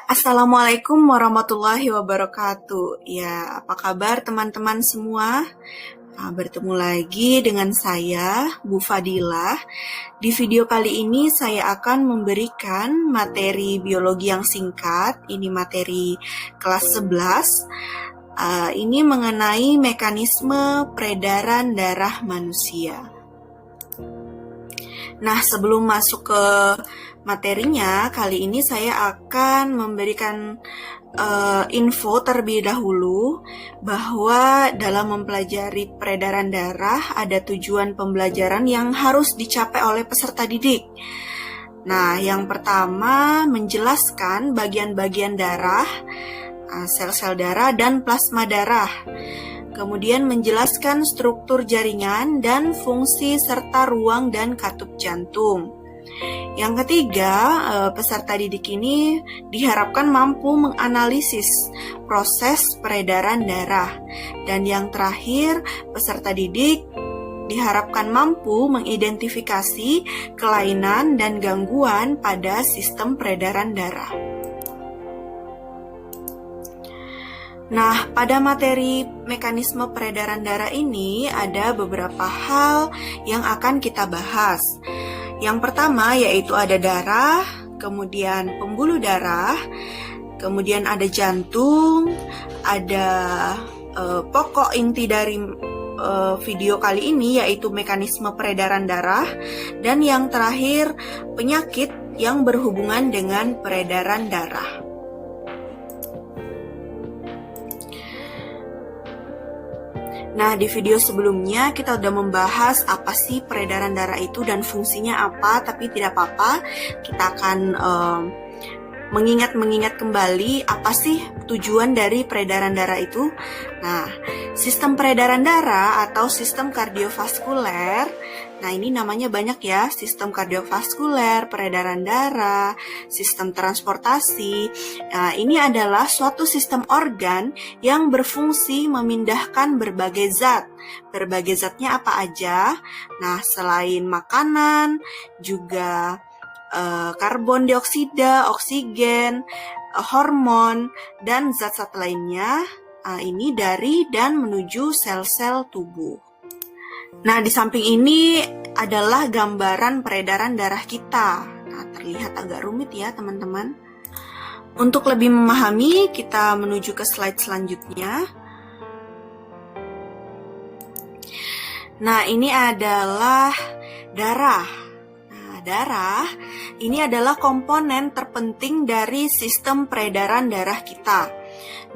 Assalamualaikum warahmatullahi wabarakatuh. Ya, apa kabar teman-teman semua? Bertemu lagi dengan saya, Bu Fadilah. Di video kali ini saya akan memberikan materi biologi yang singkat. Ini materi kelas 11. Ini mengenai mekanisme peredaran darah manusia. Nah, sebelum masuk ke materinya, kali ini saya akan memberikan info terlebih dahulu bahwa dalam mempelajari peredaran darah ada tujuan pembelajaran yang harus dicapai oleh peserta didik. Nah, yang pertama menjelaskan bagian-bagian darah, sel-sel darah dan plasma darah. Kemudian menjelaskan struktur jaringan dan fungsi serta ruang dan katup jantung. Yang ketiga, peserta didik ini diharapkan mampu menganalisis proses peredaran darah. Dan yang terakhir, peserta didik diharapkan mampu mengidentifikasi kelainan dan gangguan pada sistem peredaran darah. Nah, pada materi mekanisme peredaran darah ini ada beberapa hal yang akan kita bahas. Yang pertama yaitu ada darah, kemudian pembuluh darah, kemudian ada jantung, ada pokok inti dari video kali ini yaitu mekanisme peredaran darah, dan yang terakhir penyakit yang berhubungan dengan peredaran darah. Nah, di video sebelumnya kita udah membahas apa sih peredaran darah itu dan fungsinya apa, tapi tidak apa-apa, kita akan mengingat kembali apa sih tujuan dari peredaran darah itu. Nah, sistem peredaran darah atau sistem kardiovaskuler, nah ini namanya banyak ya, sistem kardiovaskuler, peredaran darah, sistem transportasi. Nah, ini adalah suatu sistem organ yang berfungsi memindahkan berbagai zat. Berbagai zatnya apa aja? Nah, selain makanan, juga karbon dioksida, oksigen, hormon, dan zat-zat lainnya, ini dari dan menuju sel-sel tubuh. Nah, di samping ini adalah gambaran peredaran darah kita. Nah, terlihat agak rumit ya, teman-teman. Untuk lebih memahami, kita menuju ke slide selanjutnya. Nah, ini adalah darah. Darah ini adalah komponen terpenting dari sistem peredaran darah kita.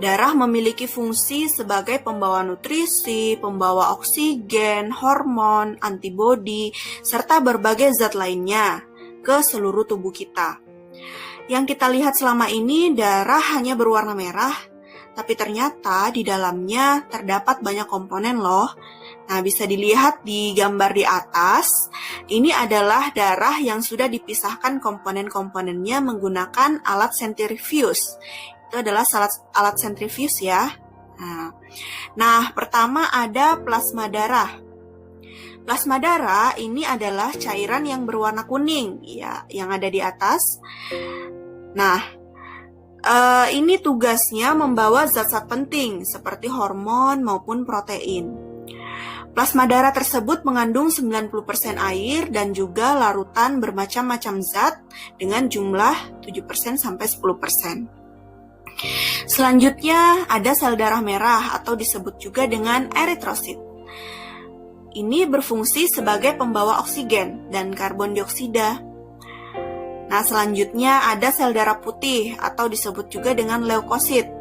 Darah memiliki fungsi sebagai pembawa nutrisi, pembawa oksigen, hormon, antibodi, serta berbagai zat lainnya ke seluruh tubuh kita. Yang kita lihat selama ini, darah hanya berwarna merah, tapi ternyata di dalamnya terdapat banyak komponen loh. Nah, bisa dilihat di gambar di atas, ini adalah darah yang sudah dipisahkan komponen-komponennya menggunakan alat sentrifuge. Itu adalah alat sentrifuge ya. Nah, pertama ada plasma darah. Plasma darah ini adalah cairan yang berwarna kuning, ya, yang ada di atas. Nah, ini tugasnya membawa zat-zat penting seperti hormon maupun protein. Plasma darah tersebut mengandung 90% air dan juga larutan bermacam-macam zat dengan jumlah 7% sampai 10%. Selanjutnya ada sel darah merah atau disebut juga dengan eritrosit. Ini berfungsi sebagai pembawa oksigen dan karbon dioksida. Nah, selanjutnya ada sel darah putih atau disebut juga dengan leukosit.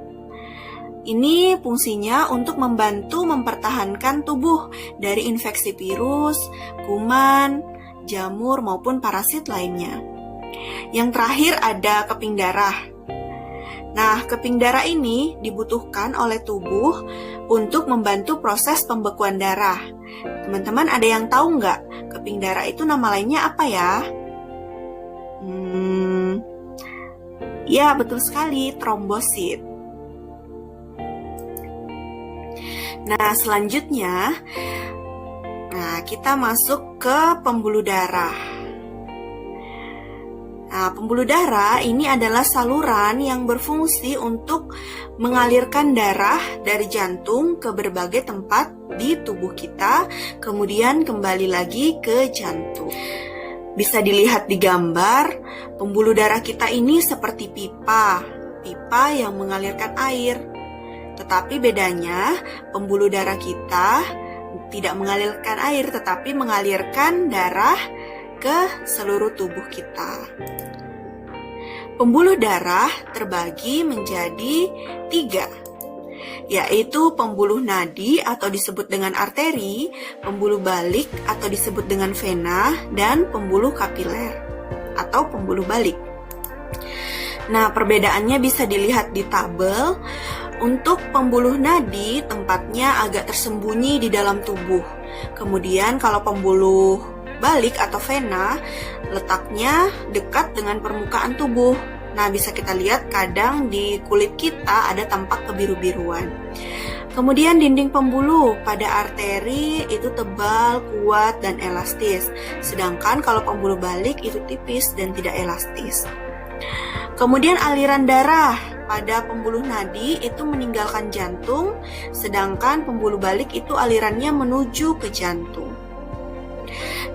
Ini fungsinya untuk membantu mempertahankan tubuh dari infeksi virus, kuman, jamur, maupun parasit lainnya. Yang terakhir ada keping darah. Nah, keping darah ini dibutuhkan oleh tubuh untuk membantu proses pembekuan darah. Teman-teman ada yang tahu nggak keping darah itu nama lainnya apa ya? Ya, betul sekali, trombosit. Nah, selanjutnya, kita masuk ke pembuluh darah. Nah, pembuluh darah ini adalah saluran yang berfungsi untuk mengalirkan darah dari jantung ke berbagai tempat di tubuh kita, kemudian kembali lagi ke jantung. Bisa dilihat di gambar, pembuluh darah kita ini seperti pipa yang mengalirkan air. Tetapi bedanya, pembuluh darah kita tidak mengalirkan air, tetapi mengalirkan darah ke seluruh tubuh kita. Pembuluh darah terbagi menjadi 3, yaitu pembuluh nadi atau disebut dengan arteri, pembuluh balik atau disebut dengan vena, dan pembuluh kapiler atau pembuluh balik. Nah, perbedaannya bisa dilihat di tabel. Untuk pembuluh nadi, tempatnya agak tersembunyi di dalam tubuh. Kemudian kalau pembuluh balik atau vena, letaknya dekat dengan permukaan tubuh. Nah, bisa kita lihat kadang di kulit kita ada tampak kebiru-biruan. Kemudian dinding pembuluh pada arteri itu tebal, kuat, dan elastis. Sedangkan kalau pembuluh balik itu tipis dan tidak elastis. Kemudian aliran darah pada pembuluh nadi itu meninggalkan jantung, sedangkan pembuluh balik itu alirannya menuju ke jantung.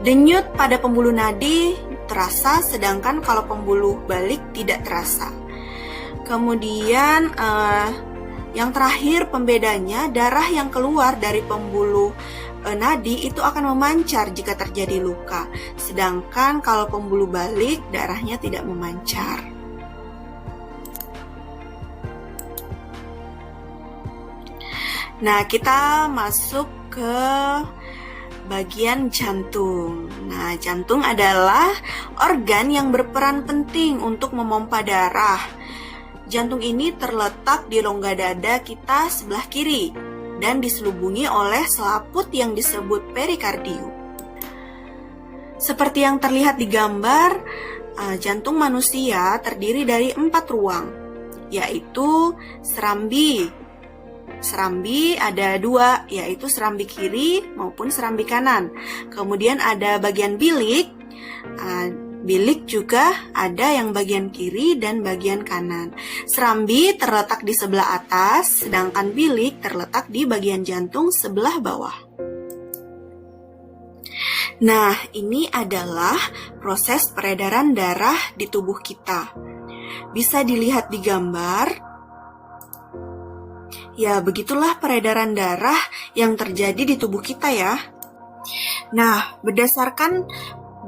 Denyut pada pembuluh nadi terasa, sedangkan kalau pembuluh balik tidak terasa. Kemudian yang terakhir pembedanya, darah yang keluar dari pembuluh nadi itu akan memancar jika terjadi luka, sedangkan kalau pembuluh balik darahnya tidak memancar. Nah, kita masuk ke bagian jantung. Nah, jantung adalah organ yang berperan penting untuk memompa darah. Jantung ini terletak di rongga dada kita sebelah kiri dan diselubungi oleh selaput yang disebut perikardium. Seperti yang terlihat di gambar, jantung manusia terdiri dari 4 ruang, yaitu serambi. Serambi ada 2, yaitu serambi kiri maupun serambi kanan. Kemudian ada bagian bilik. Bilik juga ada yang bagian kiri dan bagian kanan. Serambi terletak di sebelah atas, sedangkan bilik terletak di bagian jantung sebelah bawah. Nah, ini adalah proses peredaran darah di tubuh kita. Bisa dilihat di gambar. Ya, begitulah peredaran darah yang terjadi di tubuh kita ya. Nah, berdasarkan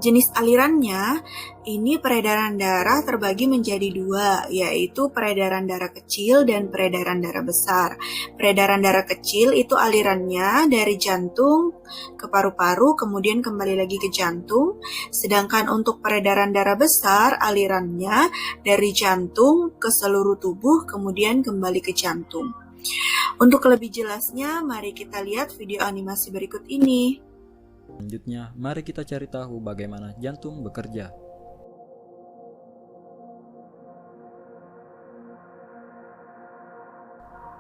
jenis alirannya, ini peredaran darah terbagi menjadi 2, yaitu peredaran darah kecil dan peredaran darah besar. Peredaran darah kecil itu alirannya dari jantung ke paru-paru, kemudian kembali lagi ke jantung. Sedangkan untuk peredaran darah besar, alirannya dari jantung ke seluruh tubuh, kemudian kembali ke jantung. Untuk lebih jelasnya, mari kita lihat video animasi berikut ini. Selanjutnya, mari kita cari tahu bagaimana jantung bekerja.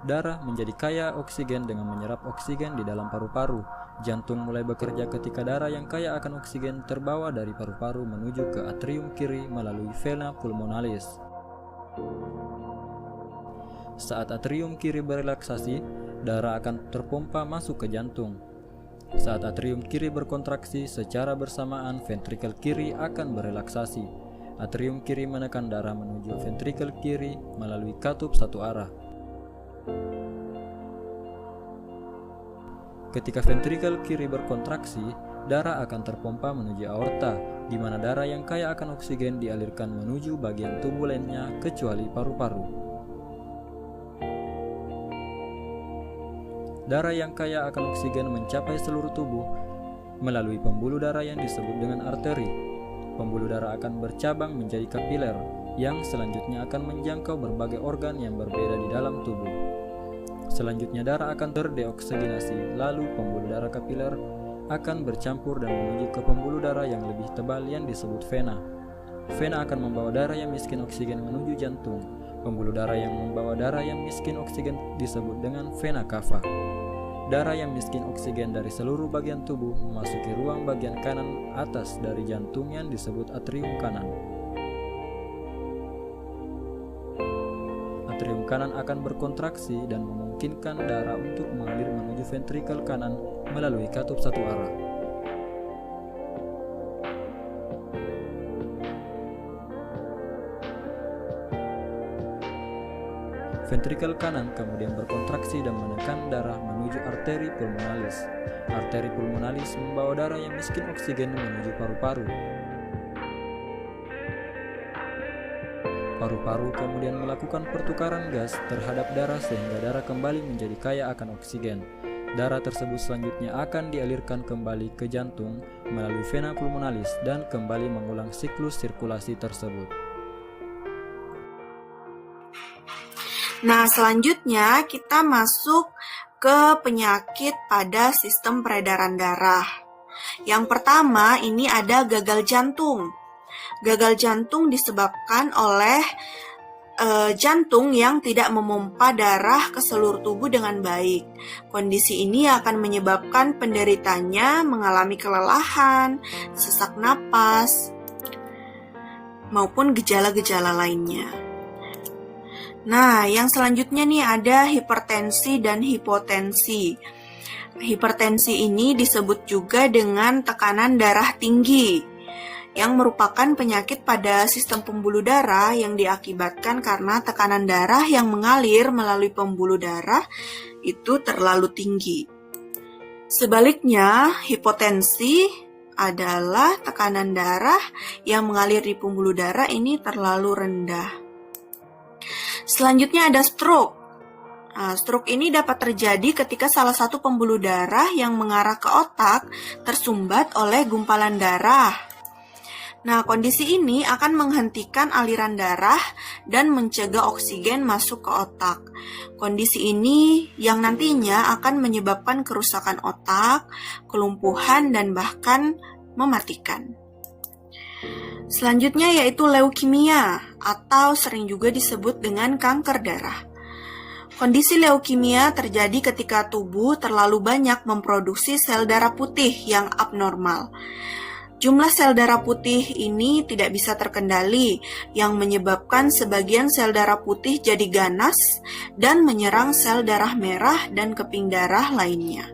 Darah menjadi kaya oksigen dengan menyerap oksigen di dalam paru-paru. Jantung mulai bekerja ketika darah yang kaya akan oksigen terbawa dari paru-paru menuju ke atrium kiri melalui vena pulmonalis. Saat atrium kiri berelaksasi, darah akan terpompa masuk ke jantung. Saat atrium kiri berkontraksi, secara bersamaan ventrikel kiri akan berelaksasi. Atrium kiri menekan darah menuju ventrikel kiri melalui katup satu arah. Ketika ventrikel kiri berkontraksi, darah akan terpompa menuju aorta, di mana darah yang kaya akan oksigen dialirkan menuju bagian tubuh lainnya kecuali paru-paru. Darah yang kaya akan oksigen mencapai seluruh tubuh melalui pembuluh darah yang disebut dengan arteri. Pembuluh darah akan bercabang menjadi kapiler, yang selanjutnya akan menjangkau berbagai organ yang berbeda di dalam tubuh. Selanjutnya darah akan terdeoksinasi, lalu pembuluh darah kapiler akan bercampur dan menuju ke pembuluh darah yang lebih tebal yang disebut vena. Vena akan membawa darah yang miskin oksigen menuju jantung. Pembuluh darah yang membawa darah yang miskin oksigen disebut dengan vena cava. Darah yang miskin oksigen dari seluruh bagian tubuh memasuki ruang bagian kanan atas dari jantung yang disebut atrium kanan. atrium kanan akan berkontraksi dan memungkinkan darah untuk mengalir menuju ventrikel kanan melalui katup satu arah. Ventrikel kanan kemudian berkontraksi dan menekan darah menuju arteri pulmonalis. Arteri pulmonalis membawa darah yang miskin oksigen menuju paru-paru. Paru-paru kemudian melakukan pertukaran gas terhadap darah sehingga darah kembali menjadi kaya akan oksigen. Darah tersebut selanjutnya akan dialirkan kembali ke jantung melalui vena pulmonalis dan kembali mengulang siklus sirkulasi tersebut. Nah, selanjutnya kita masuk ke penyakit pada sistem peredaran darah. Yang pertama, ini ada gagal jantung. Gagal jantung disebabkan oleh jantung yang tidak memompa darah ke seluruh tubuh dengan baik. Kondisi ini akan menyebabkan penderitanya mengalami kelelahan, sesak napas, maupun gejala-gejala lainnya. Nah, yang selanjutnya nih ada hipertensi dan hipotensi. Hipertensi ini disebut juga dengan tekanan darah tinggi, yang merupakan penyakit pada sistem pembuluh darah yang diakibatkan karena tekanan darah yang mengalir melalui pembuluh darah itu terlalu tinggi. Sebaliknya, hipotensi adalah tekanan darah yang mengalir di pembuluh darah ini terlalu rendah. Selanjutnya ada stroke. Nah, stroke ini dapat terjadi ketika salah satu pembuluh darah yang mengarah ke otak tersumbat oleh gumpalan darah. Nah, kondisi ini akan menghentikan aliran darah dan mencegah oksigen masuk ke otak. Kondisi ini yang nantinya akan menyebabkan kerusakan otak, kelumpuhan, dan bahkan mematikan. Selanjutnya yaitu leukemia atau sering juga disebut dengan kanker darah. Kondisi leukemia terjadi ketika tubuh terlalu banyak memproduksi sel darah putih yang abnormal. Jumlah sel darah putih ini tidak bisa terkendali, yang menyebabkan sebagian sel darah putih jadi ganas dan menyerang sel darah merah dan keping darah lainnya.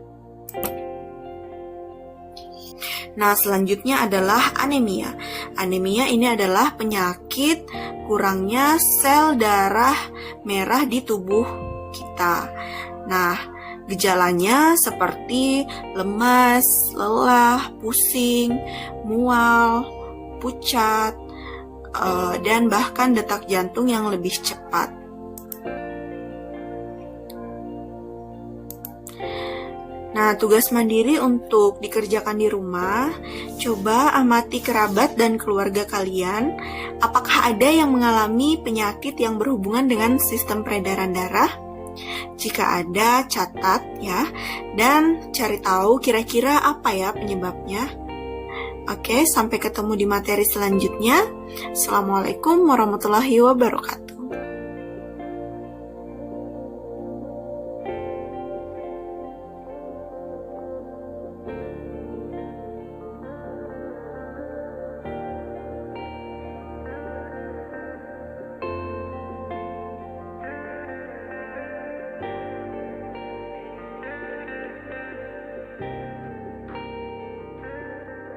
Nah, selanjutnya adalah anemia. Anemia ini adalah penyakit kurangnya sel darah merah di tubuh kita. Nah, gejalanya seperti lemas, lelah, pusing, mual, pucat, dan bahkan detak jantung yang lebih cepat. Nah, tugas mandiri untuk dikerjakan di rumah, coba amati kerabat dan keluarga kalian, apakah ada yang mengalami penyakit yang berhubungan dengan sistem peredaran darah? Jika ada, catat ya, dan cari tahu kira-kira apa ya penyebabnya. Oke, sampai ketemu di materi selanjutnya. Assalamualaikum warahmatullahi wabarakatuh.